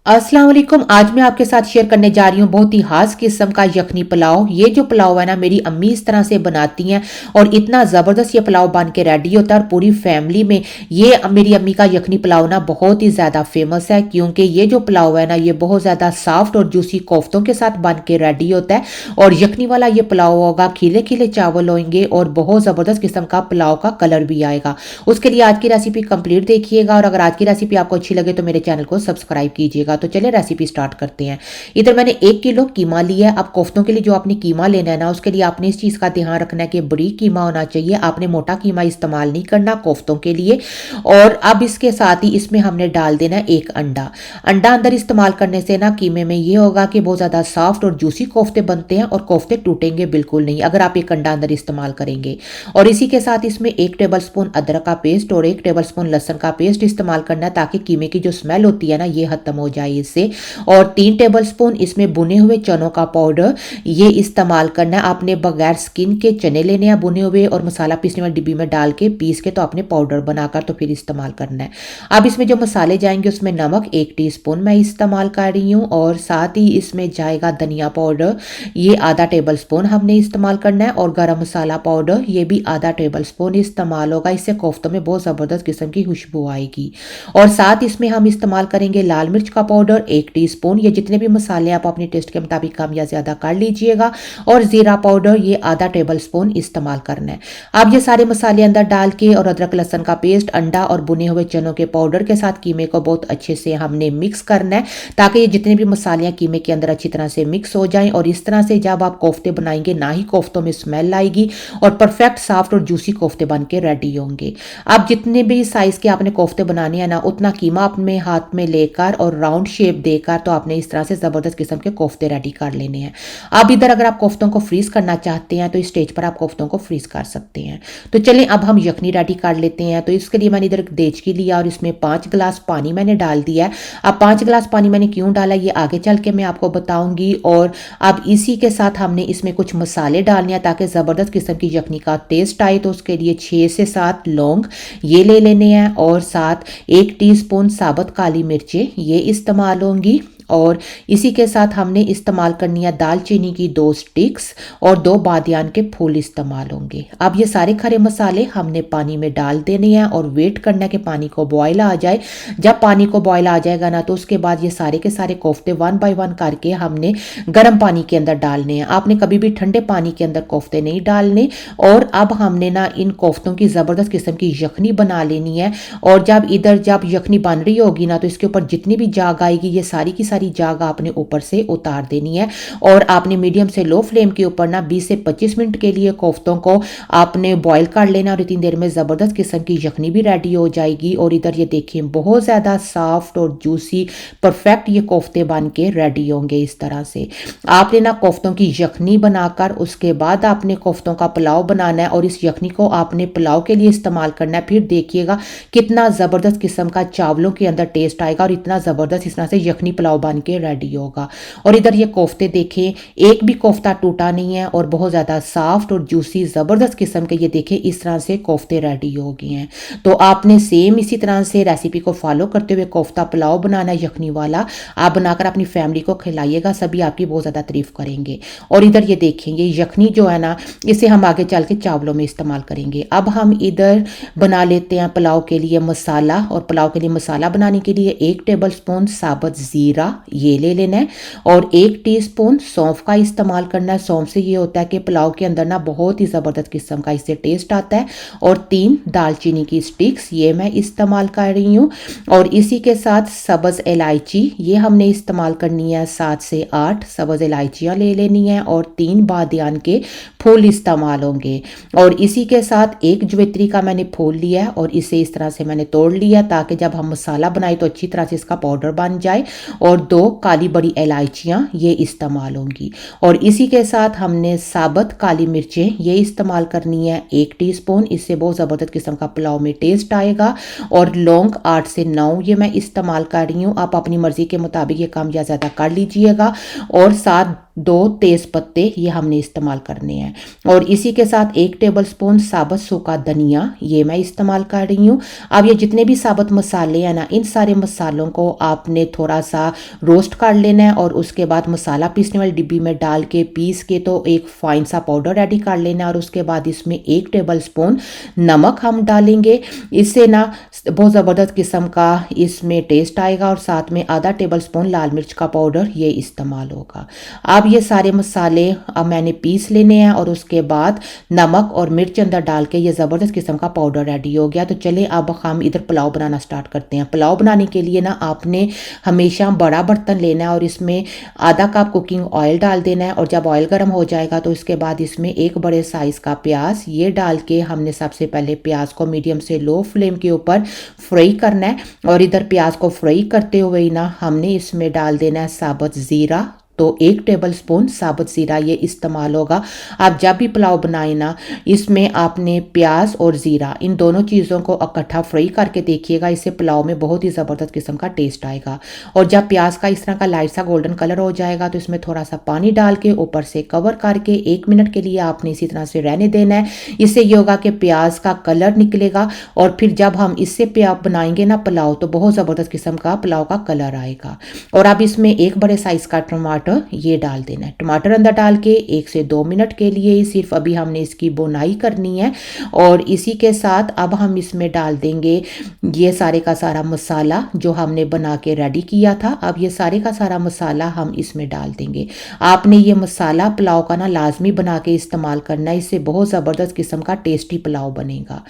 अस्सलाम वालेकुम। आज मैं आपके साथ शेयर करने जा रही हूँ बहुत ही खास किस्म का यखनी पुलाव। ये जो पुलाव है ना, मेरी अम्मी इस तरह से बनाती हैं और इतना ज़बरदस्त ये पुलाव बन के रेडी होता है। और पूरी फैमिली में ये मेरी अम्मी का यखनी पुलाव ना बहुत ही ज़्यादा फेमस है, क्योंकि ये जो पुलाव है ना, ये बहुत ज़्यादा सॉफ्ट और जूसी कोफ्तों के साथ बन के रेडी होता है। और यखनी वाला ये पुलाव होगा, खिले खिले चावल होंगे और बहुत ज़बरदस्त किस्म का पुलाव का कलर भी आएगा। उसके लिए आज की रेसिपी कंप्लीट देखिएगा, और अगर आज की रेसिपी आपको अच्छी लगे तो मेरे चैनल को सब्सक्राइब कीजिएगा। तो चलिए रेसिपी स्टार्ट करते हैं। इधर मैंने 1 किलो कीमा लिया है। अब कोफ्तों के लिए जो आपने कीमा लेना है ना, उसके लिए आपने इस चीज़ का ध्यान रखना है कि बड़ी कीमा होना चाहिए। आपने मोटा कीमा इस्तेमाल नहीं करना कोफ्तों के लिए। और अब इसके साथ ही इसमें हमने डाल देना है 1 अंडा। अंडा अंदर इस्तेमाल करने से ना कीमे में ये होगा कि बहुत ज़्यादा सॉफ्ट और जूसी कोफ्ते बनते हैं और कोफ्ते टूटेंगे बिल्कुल नहीं अगर आप 1 अंडा अंदर इस्तेमाल करेंगे। और इसी के साथ इसमें 1 टेबल स्पून अदरक का पेस्ट और 1 टेबल स्पून लहसुन का पेस्ट इस्तेमाल करना है, ताकि कीमे की जो स्मेल होती है ना, ये खत्म हो जाए इससे। और 3 टेबलस्पून इसमें भुने हुए चनों का पाउडर ये इस्तेमाल करना है। आपने बगैर स्किन के चने लेने हैं भुने हुए, और मसाला पीसने वाली डिब्बी में डाल के पीस के तो आपने पाउडर बनाकर तो फिर इस्तेमाल करना है। अब इसमें जो मसाले जाएंगे उसमें नमक 1 टीस्पून मैं इस्तेमाल कर रही हूँ, और साथ ही इसमें जाएगा धनिया पाउडर, ये ½ टेबल स्पून हमने इस्तेमाल करना है। और गरम मसाला पाउडर ये भी ½ टेबल स्पून इस्तेमाल होगा। इससे कोफ्तों में बहुत ज़बरदस्त किस्म की खुशबू आएगी। और साथ इसमें हम इस्तेमाल करेंगे लाल मिर्च का पाउडर 1 टीस्पून। ये जितने भी मसाले आप अपने टेस्ट के मुताबिक कम या ज़्यादा कर लीजिएगा। और ज़ीरा पाउडर ये ½ टेबल स्पून इस्तेमाल करना है। अब ये सारे मसाले अंदर डाल के और अदरक लहसुन का पेस्ट, अंडा और भुने हुए चनों के पाउडर के साथ कीमे को बहुत अच्छे से हमने मिक्स करना है, ताकि ये जितने भी मसाले कीमे के अंदर अच्छी तरह से मिक्स हो जाएं। और इस तरह से जब आप कोफ्ते बनाएंगे ना ही कोफ्तों में स्मेल आएगी, और परफेक्ट सॉफ्ट और जूसी कोफ्ते बन के रेडी होंगे। अब जितने भी साइज के आपने कोफ्ते बनाने हैं ना, उतना कीमा अपने हाथ में लेकर और राउंड शेप देकर तो आपने इस तरह से ज़बरदस्त किस्म के कोफ्ते रेडी कर लेने हैं। अब इधर अगर आप कोफ्तों को फ्रीज करना चाहते हैं तो इस स्टेज पर आप कोफ्तों को फ्रीज कर सकते हैं। तो चलें अब हम यखनी रेडी कर लेते हैं। तो इसके लिए मैंने इधर एक देचकी लिया और इसमें 5 गिलास पानी मैंने डाल दिया है। अब 5 गिलास पानी मैंने क्यों डाला ये आगे चल के मैं आपको बताऊंगी। और अब इसी के साथ हमने इसमें कुछ मसाले डालने हैं ताकि ज़बरदस्त किस्म की यखनी का टेस्ट आए। तो उसके लिए 6 से 7 लौंग ये ले लेने हैं, और साथ 1 टीस्पून साबुत काली मिर्चें ये इस्तेमाल होंगी। और इसी के साथ हमने इस्तेमाल करनी है दालचीनी की 2 स्टिक्स और 2 बादियान के फूल इस्तेमाल होंगे। अब ये सारे खड़े मसाले हमने पानी में डाल देने हैं और वेट करना है कि पानी को बॉयल आ जाए। जब पानी को बॉयल आ जाएगा ना, तो उसके बाद ये सारे के सारे कोफ्ते 1 बाय 1 करके हमने गर्म पानी के अंदर डालने हैं। आपने कभी भी ठंडे पानी के अंदर कोफ्ते नहीं डालने। और अब हमने ना इन कोफ्तों की ज़बरदस्त किस्म की यखनी बना लेनी है। और जब यखनी बन रही होगी ना, तो इसके ऊपर जितनी भी जाग आएगी ये सारी की सारी जाग आपने ऊपर से उतार देनी है। और आपने मीडियम से लो फ्लेम के ऊपर ना 20 से 25 मिनट के लिए कोफ्तों को आपने बॉईल कर लेना। और इतनी देर में ज़बरदस्त किस्म की यखनी भी रेडी हो जाएगी। और इधर ये देखिए बहुत ज़्यादा सॉफ्ट और जूसी परफेक्ट ये कोफ्ते बन के रेडी होंगे। इस तरह से आपने ना कोफ्तों की यखनी बनाकर उसके बाद आपने कोफ्तों का पुलाव बनाना है, और इस यखनी को आपने पुलाव के लिए इस्तेमाल करना है। फिर देखिएगा कितना ज़बरदस्त किस्म का चावलों के अंदर टेस्ट आएगा, और इतना ज़बरदस्त इस तरह से यखनी पुलाव बन के रेडी होगा। और इधर ये कोफ्ते देखें, एक भी कोफ्ता टूटा नहीं है और बहुत ज़्यादा सॉफ्ट और जूसी ज़बरदस्त किस्म के ये देखें इस तरह से कोफ्ते रेडी हो गए हैं। तो आपने सेम इसी तरह से रेसिपी को फॉलो करते हुए कोफ्ता पुलाव बनाना है यखनी वाला। आप बनाकर अपनी फैमिली को खिलाइएगा, सभी आपकी बहुत ज़्यादा तारीफ करेंगे। और इधर ये देखेंगे यखनी जो है ना, इसे हम आगे चल के चावलों में इस्तेमाल करेंगे। अब हम इधर बना लेते हैं पुलाव के लिए मसाला। और पुलाव के लिए मसाला बनाने के लिए 1 टेबल स्पून साबुत ज़ीरा ये ले लेना है, और 1 टीस्पून सौंफ का इस्तेमाल करना है। सौंफ से ये होता है कि पुलाव के अंदर ना बहुत ही ज़बरदस्त किस्म का इससे टेस्ट आता है। और 3 दालचीनी की स्टिक्स ये मैं इस्तेमाल कर रही हूँ। और इसी के साथ सब्ज़ इलायची ये हमने इस्तेमाल करनी है। 7 से 8 सब्ज़ इलायचियाँ ले लेनी है, और 3 बादियान के फूल इस्तेमाल होंगे। और इसी के साथ 1 ज्वित्री का मैंने फूल लिया है, और इसे इस तरह से मैंने तोड़ लिया ताकि जब हम मसाला बनाए तो अच्छी तरह से इसका पाउडर बन जाए। और 2 काली बड़ी इलायचियाँ ये इस्तेमाल होंगी। और इसी के साथ हमने साबुत काली मिर्चें ये इस्तेमाल करनी है 1 टीस्पून। इससे बहुत ज़बरदस्त किस्म का पुलाव में टेस्ट आएगा। और लौंग 8 से 9 ये मैं इस्तेमाल कर रही हूँ। आप अपनी मर्ज़ी के मुताबिक ये कम या ज़्यादा कर लीजिएगा। और साथ 2 तेज पत्ते ये हमने इस्तेमाल करने हैं और इसी के साथ 1 टेबलस्पून साबुत सूखा धनिया ये मैं इस्तेमाल कर रही हूँ। अब ये जितने भी साबुत मसाले हैं ना, इन सारे मसालों को आपने थोड़ा सा रोस्ट कर लेना है और उसके बाद मसाला पीसने वाली डिब्बी में डाल के पीस के तो एक फाइन सा पाउडर रेडी कर लेना है और उसके बाद इसमें 1 टेबलस्पून नमक हम डालेंगे। इससे ना बहुत ज़बरदस्त किस्म का इसमें टेस्ट आएगा और साथ में आधा टेबलस्पून लाल मिर्च का पाउडर ये इस्तेमाल होगा। अब ये सारे मसाले अब मैंने पीस लेने हैं और उसके बाद नमक और मिर्च अंदर डाल के ये ज़बरदस्त किस्म का पाउडर रेडी हो गया। तो चलें अब हम इधर पुलाव बनाना स्टार्ट करते हैं। पुलाव बनाने के लिए ना आपने हमेशा बड़ा बर्तन लेना है और इसमें आधा कप कुकिंग ऑयल डाल देना है और जब ऑयल गर्म हो जाएगा तो इसके बाद इसमें एक बड़े साइज़ का प्याज ये डाल के हमने सबसे पहले प्याज को मीडियम से लो फ्लेम के ऊपर फ्राई करना है और इधर प्याज को फ्राई करते हुए ही ना हमने इसमें डाल देना है साबुत ज़ीरा। तो 1 टेबलस्पून साबुत ज़ीरा ये इस्तेमाल होगा। आप जब भी पुलाव बनाए ना, इसमें आपने प्याज और ज़ीरा इन दोनों चीज़ों को इकट्ठा फ्राई करके देखिएगा, इससे पुलाव में बहुत ही ज़बरदस्त किस्म का टेस्ट आएगा। और जब प्याज का इस तरह का लाइट सा गोल्डन कलर हो जाएगा तो इसमें थोड़ा सा पानी डाल के ऊपर से कवर करके 1 मिनट के लिए आपने इसी तरह से रहने देना है। इससे ये होगा कि प्याज का कलर निकलेगा और फिर जब हम इससे प्याज बनाएंगे ना पुलाव तो बहुत ज़बरदस्त किस्म का पुलाव का कलर आएगा। और अब इसमें एक बड़े साइज़ का टमाटर ये डाल देना है। टमाटर अंदर डाल के 1 से 2 मिनट के लिए सिर्फ अभी हमने इसकी बुनाई करनी है और इसी के साथ अब हम इसमें डाल देंगे ये सारे का सारा मसाला जो हमने बना के रेडी किया था। अब ये सारे का सारा मसाला हम इसमें डाल देंगे। आपने ये मसाला पुलाव का ना लाजमी बना के इस्तेमाल करना है, इससे बहुत ज़बरदस्त किस्म का टेस्टी पुलाव बनेगा।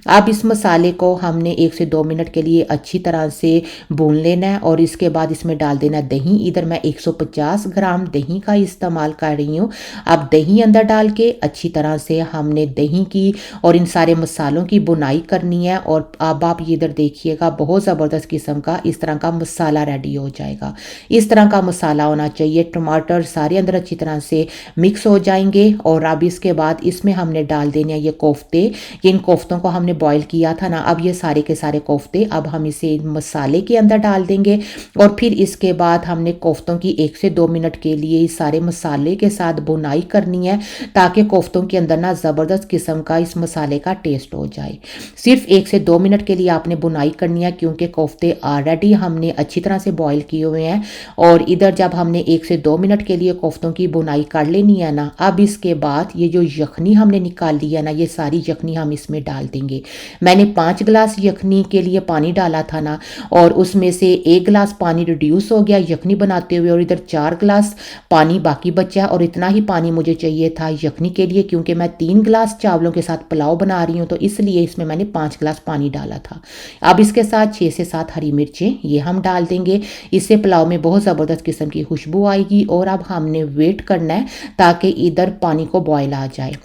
अब इस मसाले को हमने 1 से 2 मिनट के लिए अच्छी तरह से भून लेना है और इसके बाद इसमें डाल देना दही। इधर मैं 150 ग्राम दही का इस्तेमाल कर रही हूँ। अब दही अंदर डाल के अच्छी तरह से हमने दही की और इन सारे मसालों की बुनाई करनी है और अब आप ये इधर देखिएगा बहुत ज़बरदस्त किस्म का इस तरह का मसाला रेडी हो जाएगा। इस तरह का मसाला होना चाहिए। टमाटर सारे अंदर अच्छी तरह से मिक्स हो जाएंगे और अब इसके बाद इसमें हमने डाल देने हैं ये कोफ्ते। इन कोफ्तों को हमने बॉईल किया था ना, अब ये सारे के सारे कोफ्ते अब हम इसे मसाले के अंदर डाल देंगे और फिर इसके बाद हमने कोफ्तों की 1 से 2 मिनट के लिए इस सारे मसाले के साथ बुनाई करनी है ताकि कोफ्तों के अंदर ना ज़बरदस्त किस्म का इस मसाले का टेस्ट हो जाए। सिर्फ 1 से 2 मिनट के लिए आपने बुनाई करनी है क्योंकि कोफ्ते ऑलरेडी हमने अच्छी तरह से बॉईल किए हुए हैं। और इधर जब हमने 1 से 2 मिनट के लिए कोफ्तों की बुनाई कर लेनी है ना, अब इसके बाद ये जो यखनी हमने निकाल ली है ना, ये सारी यखनी हम इसमें डाल देंगे। मैंने 5 गिलास यखनी के लिए पानी डाला था ना और उसमें से 1 गिलास पानी रिड्यूस हो गया यखनी बनाते हुए और इधर 4 गिलास पानी बाकी बचा और इतना ही पानी मुझे चाहिए था यखनी के लिए क्योंकि मैं 3 गिलास चावलों के साथ पुलाव बना रही हूँ तो इसलिए इसमें मैंने 5 गिलास पानी डाला था। अब इसके साथ 6 से 7 हरी मिर्चें ये हम डाल देंगे। इससे पुलाव में बहुत ज़बरदस्त किस्म की खुशबू आएगी। और अब हमने वेट करना है ताकि इधर पानी को बॉयल आ जाए।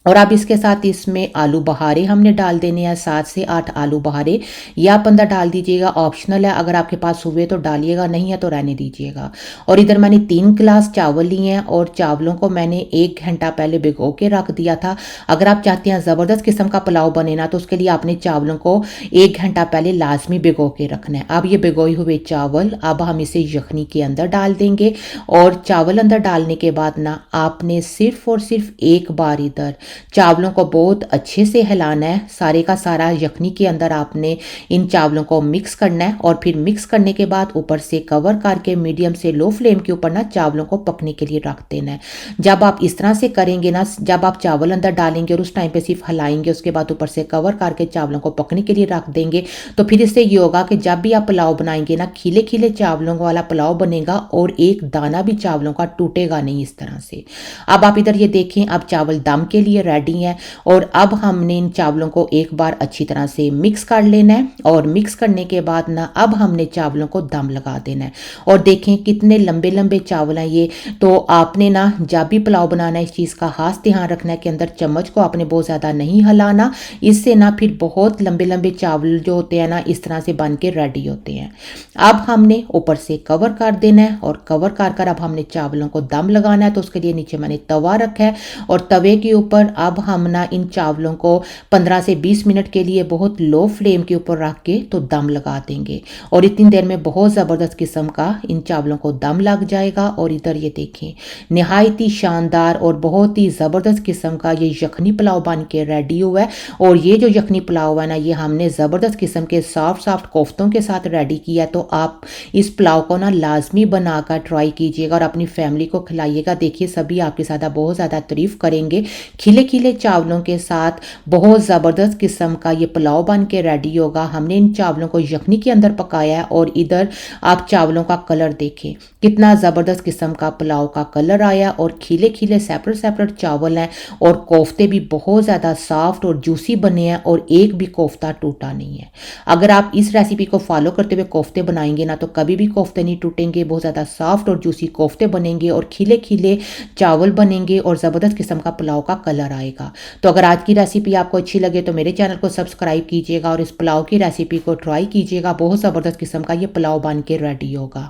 और अब इसके साथ इसमें आलू बहारे हमने डाल देने हैं, 7 से 8 आलू बहारे या आप अंदर डाल दीजिएगा, ऑप्शनल है। अगर आपके पास हुए तो डालिएगा, नहीं है तो रहने दीजिएगा। और इधर मैंने 3 गिलास चावल लिए हैं और चावलों को मैंने 1 घंटा पहले भिगो के रख दिया था। अगर आप चाहते हैं ज़बरदस्त किस्म का पुलाव बने ना तो उसके लिए आपने चावलों को 1 घंटा पहले लाजमी भिगो के रखना है। अब ये भिगोए हुए चावल अब हम इसे यखनी के अंदर डाल देंगे और चावल अंदर डालने के बाद ना आपने सिर्फ और सिर्फ एक बार इधर चावलों को बहुत अच्छे से हिलाना है। सारे का सारा यखनी के अंदर आपने इन चावलों को मिक्स करना है और फिर मिक्स करने के बाद ऊपर से कवर करके मीडियम से लो फ्लेम के ऊपर ना चावलों को पकने के लिए रख देना है। जब आप इस तरह से करेंगे ना, जब आप चावल अंदर डालेंगे और उस टाइम पे सिर्फ हिलाएंगे, उसके बाद ऊपर से कवर करके चावलों को पकने के लिए रख देंगे, तो फिर इससे ये होगा कि जब भी आप पुलाव बनाएंगे ना, खिले खिले चावलों वाला पुलाव बनेगा और एक दाना भी चावलों का टूटेगा नहीं इस तरह से। अब आप इधर ये देखें, अब चावल दम के लिए रेडी है और अब हमने इन चावलों को एक बार अच्छी तरह से मिक्स कर लेना है और मिक्स करने के बाद ना अब हमने चावलों को दम लगा देना है। और देखें कितने लंबे लंबे चावल हैं ये। तो आपने ना जब भी पुलाव बनाना है इस चीज़ का खास ध्यान रखना है कि अंदर चम्मच को आपने बहुत ज़्यादा नहीं हिलाना, इससे ना फिर बहुत लंबे लंबे चावल जो होते हैं ना इस तरह से बन के रेडी होते हैं। अब हमने ऊपर से कवर कर देना है और कवर कर अब हमने चावलों को दम लगाना है। तो उसके लिए नीचे मैंने तवा रखा है और तवे के ऊपर फ़ौरन अब हम ना इन चावलों को 15 से 20 मिनट के लिए बहुत लो फ्लेम के ऊपर रख के तो दम लगा देंगे और इतनी देर में बहुत ज़बरदस्त किस्म का इन चावलों को दम लग जाएगा। और इधर ये देखें, नहायत ही शानदार और बहुत ही ज़बरदस्त किस्म का ये यखनी पुलाव बन के रेडी हुआ है। और ये जो यखनी पुलाव है ना, ये हमने ज़बरदस्त किस्म के सॉफ्ट सॉफ्ट कोफ्तों के साथ रेडी किया है। तो आप इस पुलाव को ना लाजमी बनाकर ट्राई कीजिएगा और अपनी फैमिली को खिलाइएगा। देखिए सभी आपके साथ बहुत ज़्यादा तारीफ़ करेंगे। खिले खिले चावलों के साथ बहुत ज़बरदस्त किस्म का ये पुलाव बन के रेडी होगा। हमने इन चावलों को यखनी के अंदर पकाया है और इधर आप चावलों का कलर देखें, कितना ज़बरदस्त किस्म का पुलाव का कलर आया और खिले खिले सेपरेट सेपरेट चावल हैं और कोफ्ते भी बहुत ज़्यादा सॉफ्ट और जूसी बने हैं और एक भी कोफ्ता टूटा नहीं है। अगर आप इस रेसिपी को फॉलो करते हुए कोफ्ते बनाएंगे ना, तो कभी भी कोफ्ते नहीं टूटेंगे, बहुत ज़्यादा सॉफ्ट और जूसी कोफ्ते बनेंगे और खिले खिले चावल बनेंगे और ज़बरदस्त किस्म का पुलाव का कलर आएगा। तो अगर आज की रेसिपी आपको अच्छी लगे तो मेरे चैनल को सब्सक्राइब कीजिएगा और इस पुलाव की रेसिपी को ट्राई कीजिएगा। बहुत ज़बरदस्त किस्म का ये पुलाव बन के रेडी होगा।